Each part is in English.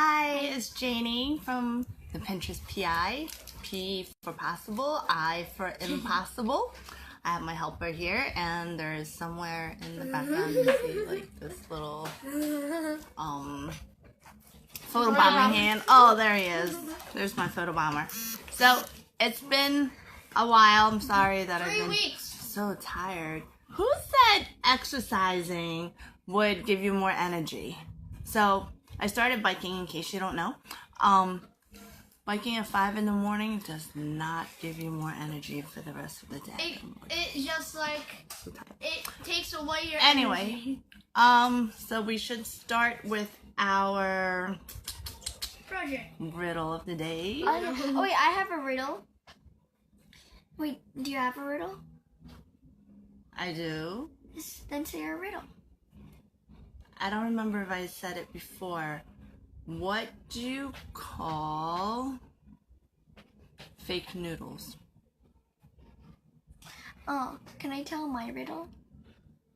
Hi, it's Janie from the Pinterest PI. P for possible, I for impossible. I have my helper here, and there's somewhere in the background you see like this little photo bomber hand. Oh, there he is. There's my photo bomber. So it's been a while. I'm sorry that I've been so tired. Who said exercising would give you more energy? So I started biking, in case you don't know. Biking at 5 in the morning does not give you more energy for the rest of the day. It's just like, it takes away your energy. So we should start with our project riddle of the day. Oh wait, I have a riddle. Wait, do you have a riddle? I do. Then say your riddle. I don't remember if I said it before. What do you call fake noodles? Oh, can I tell my riddle?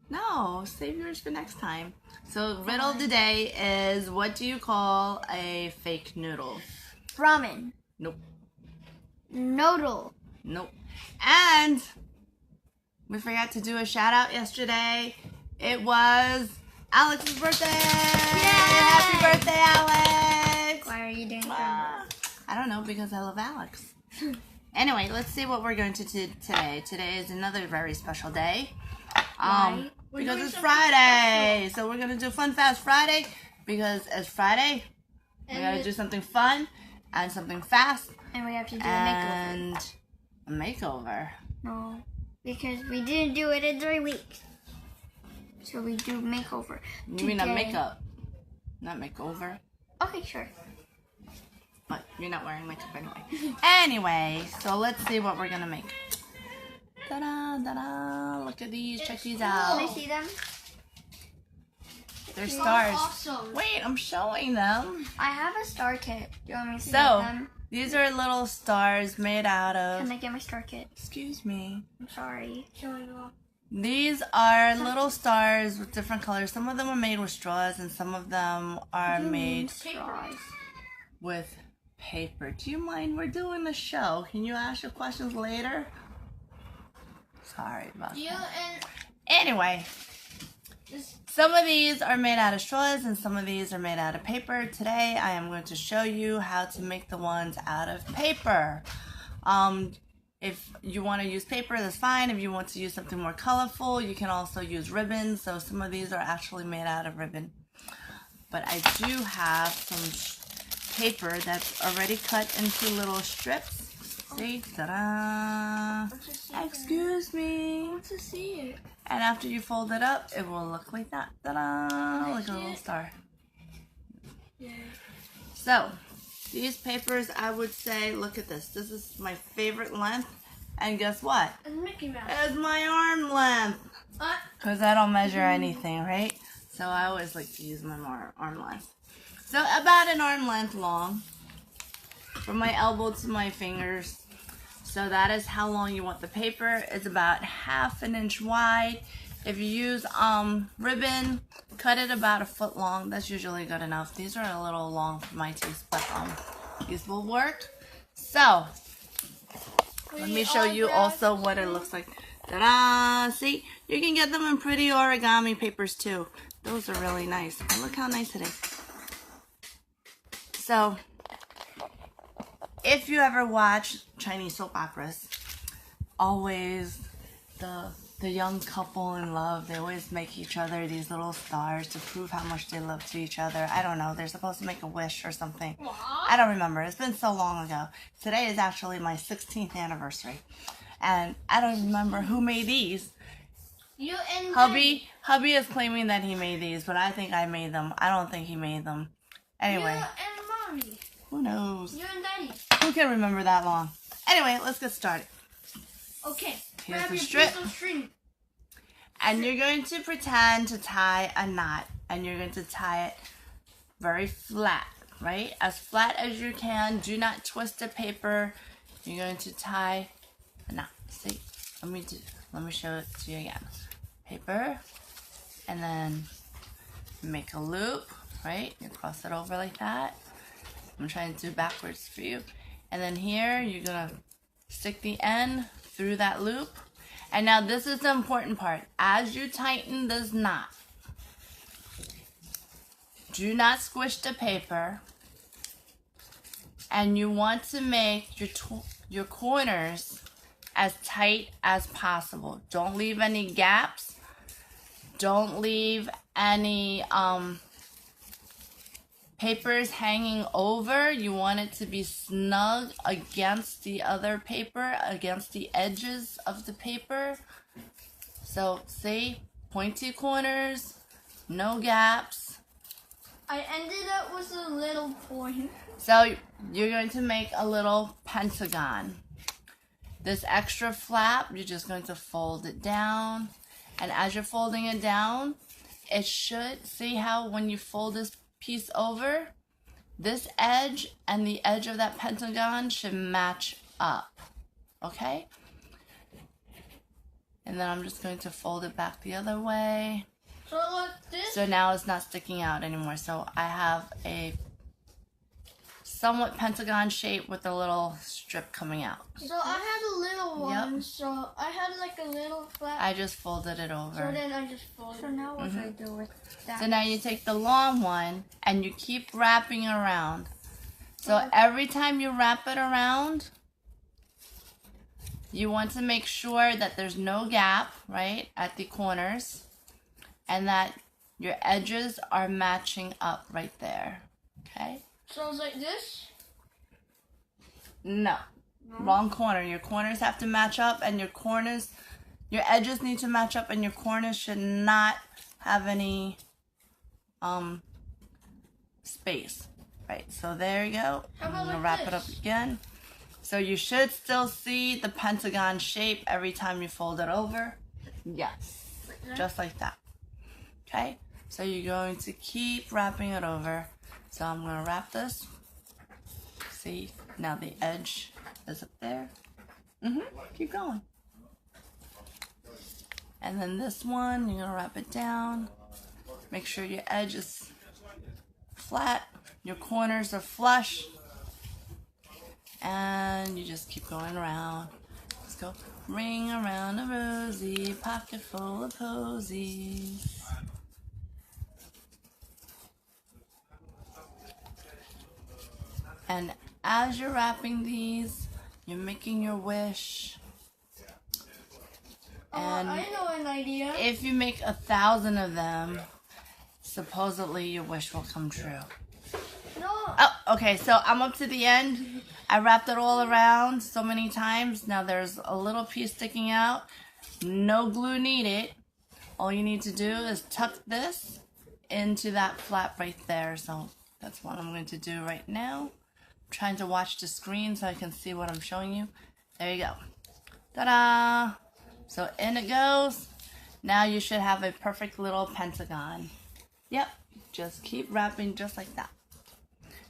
No, save yours for next time. So riddle of the day is, what do you call a fake noodle? Ramen. Nope. Noodle. Nope. And we forgot to do a shout out yesterday. It was Alex's birthday! Yay! Happy birthday, Alex! Why are you doing that? I don't know, because I love Alex. Anyway, let's see what we're going to do today. Today is another very special day. Why? Because it's Friday. So we're going to do Fun Fast Friday. Because it's Friday, we got to do something fun and something fast. And we have to do a makeover. No, because we didn't do it in 3 weeks. So we do makeover. You mean a makeup, not makeover? Okay, sure. But you're not wearing makeup anyway. Anyway, so let's see what we're gonna make. Ta-da, ta-da! Look at these. Check these out. Can I see them? They're stars. Awesome. Wait, I'm showing them. I have a star kit. Do you want me to see So, them? these are little stars made out of... Can I get my star kit? Excuse me. I'm sorry. These are little stars with different colors. Some of them are made with straws, and some of them are made straws with paper. Do you mind? We're doing the show. Can you ask your questions later? Sorry about that. Anyway, some of these are made out of straws, and some of these are made out of paper. Today, I am going to show you how to make the ones out of paper. If you want to use paper, that's fine. If you want to use something more colorful, you can also use ribbon. So some of these are actually made out of ribbon. But I do have some paper that's already cut into little strips. See? Ta-da! Excuse me. I want to see it. And after you fold it up, it will look like that. Ta-da! Like a little star. Yeah. So, these papers, I would say, look at this. This is my favorite length. And guess what? It's Mickey Mouse. It's my arm length. Because I don't measure anything, right? So I always like to use my arm length. So about an arm length long. From my elbow to my fingers. So that is how long you want the paper. It's about 1/2 inch wide. If you use ribbon, cut it about 1 foot long. That's usually good enough. These are a little long for my taste, but these will work. So let me show you also what it looks like. Ta-da! See, you can get them in pretty origami papers too. Those are really nice. And look how nice it is. So if you ever watch Chinese soap operas, always the young couple in love, they always make each other these little stars to prove how much they love to each other. I don't know. They're supposed to make a wish or something. I don't remember. It's been so long ago. Today is actually my 16th anniversary. And I don't remember who made these. You and Hubby is claiming that he made these, but I think I made them. I don't think he made them. Anyway. You and Mommy. Who knows? You and Daddy. Who can remember that long? Anyway, let's get started. Okay. Here's Grab the your strip. piece of string. And you're going to pretend to tie a knot. And you're going to tie it very flat, right? As flat as you can. Do not twist the paper. You're going to tie a knot. See? Let me show it to you again. Paper. And then make a loop, right? You cross it over like that. I'm trying to do backwards for you. And then here, you're gonna stick the end through that loop. And now this is the important part. As you tighten this knot, do not squish the paper. And you want to make your corners as tight as possible. Don't leave any gaps. Don't leave any papers hanging over. You want it to be snug against the other paper, against the edges of the paper. So see, pointy corners, no gaps. I ended up with a little point. So you're going to make a little pentagon. This extra flap, you're just going to fold it down. And as you're folding it down, it should, see how when you fold this piece over, this edge and the edge of that pentagon should match up. Okay? And then I'm just going to fold it back the other way. So like this? So now it's not sticking out anymore. So I have a somewhat pentagon shape with a little strip coming out. So I had a little one. Yep. So I had like a little flap. I just folded it over. So then I just folded. So now what do I do with that? So now you take the long one and you keep wrapping around. So every time you wrap it around, you want to make sure that there's no gap, right, at the corners, and that your edges are matching up right there, okay? So it's like this? No, wrong corner. Your corners have to match up, and your edges need to match up, and your corners should not have any space. Right, so there you go. I'm gonna wrap it up again. So you should still see the pentagon shape every time you fold it over. Yes, just like that. Okay, so you're going to keep wrapping it over. So I'm gonna wrap this. See, now the edge is up there. Keep going. And then this one, you're gonna wrap it down. Make sure your edge is flat, your corners are flush, and you just keep going around. Let's go. Ring around a rosy, pocket full of posies. And as you're wrapping these, you're making your wish. And I know an idea. if you make 1,000 of them, supposedly your wish will come true. No. Oh, okay, so I'm up to the end. I wrapped it all around so many times. Now there's a little piece sticking out. No glue needed. All you need to do is tuck this into that flap right there. So that's what I'm going to do right now. I'm trying to watch the screen so I can see what I'm showing you. There you go. Ta-da! So in it goes. Now you should have a perfect little pentagon. Yep, just keep wrapping just like that.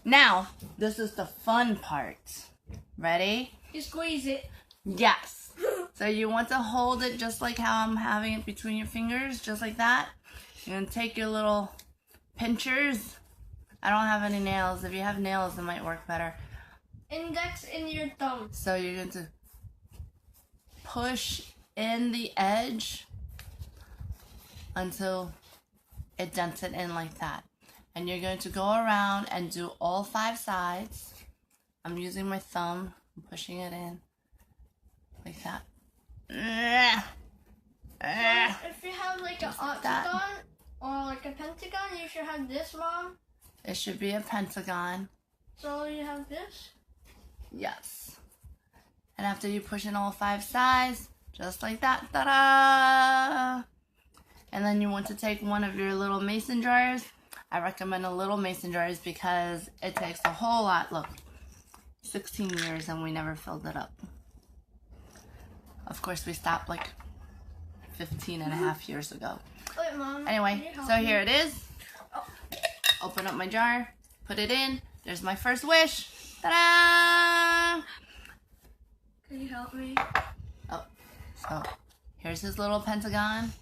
Now, this is the fun part. Ready? You squeeze it. Yes. So you want to hold it just like how I'm having it between your fingers, just like that. You're going to take your little pinchers. I don't have any nails. If you have nails, it might work better. Index in your thumb. So you're going to push in the edge until it dents it in like that. And you're going to go around and do all 5 sides. I'm using my thumb, I'm pushing it in like that. If you have like an octagon or like a pentagon, you should have this long. It should be a pentagon. So you have this? Yes. And after you push in all 5 sides, just like that, ta-da! And then you want to take one of your little mason jars. I recommend a little mason jars because it takes a whole lot. Look, 16 years and we never filled it up. Of course, we stopped like 15 and a half years ago. Wait, Mom. Anyway, so here it is. Open up my jar, put it in. There's my first wish. Ta-da! Can you help me? Oh, so here's his little pentagon.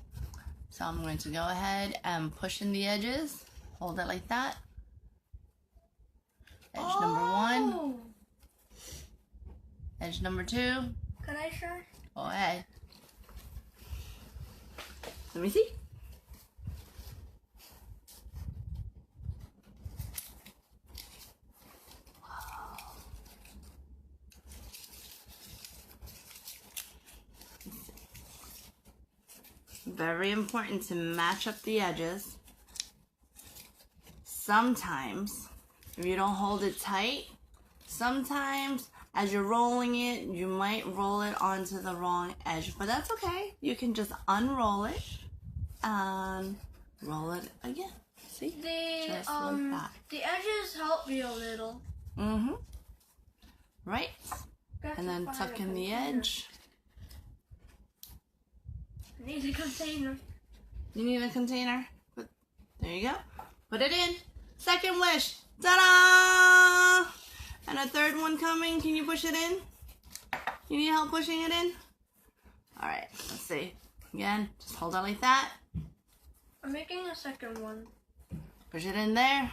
So I'm going to go ahead and push in the edges. Hold it like that. Edge number 1. Edge number 2. Can I try? Go ahead. Let me see. Very important to match up the edges. Sometimes, if you don't hold it tight, sometimes as you're rolling it, you might roll it onto the wrong edge, but that's okay. You can just unroll it and roll it again. See? Just like that. The edges help me a little. Mm-hmm. Right? And then tuck in the edge. I need a container. You need a container? There you go. Put it in. Second wish. Ta-da! And a third one coming. Can you push it in? You need help pushing it in? Alright, let's see. Again, just hold it like that. I'm making a second one. Push it in there.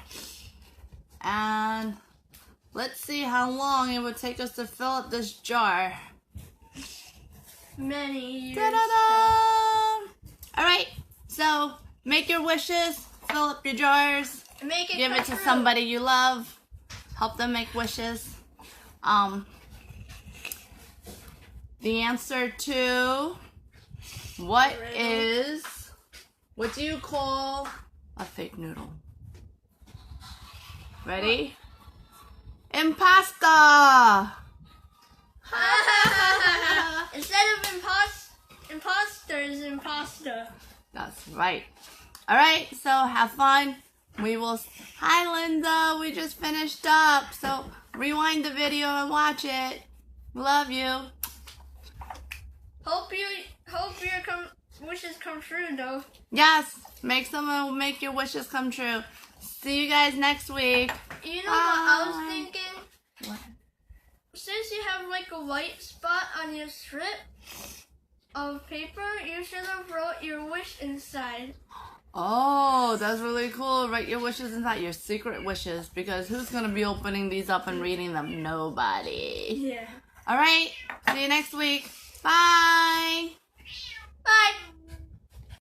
And let's see how long it would take us to fill up this jar. Many years. Ta-da-da! Alright, so make your wishes. Fill up your jars. Make it Give it to somebody you love. Help them make wishes. The answer to what do you call a fake noodle? Ready? Impasta! Instead of imposter is imposter. That's right. Alright, so have fun. Hi Linda, we just finished up. So rewind the video and watch it. Love you. Hope your wishes come true though. Yes, make your wishes come true. See you guys next week. You know what I was thinking? What? Since you have like a white spot on your strip of paper, you should have wrote your wish inside. Oh, that's really cool. Write your wishes inside, your secret wishes, because who's going to be opening these up and reading them? Nobody. Yeah. All right. See you next week. Bye. Bye.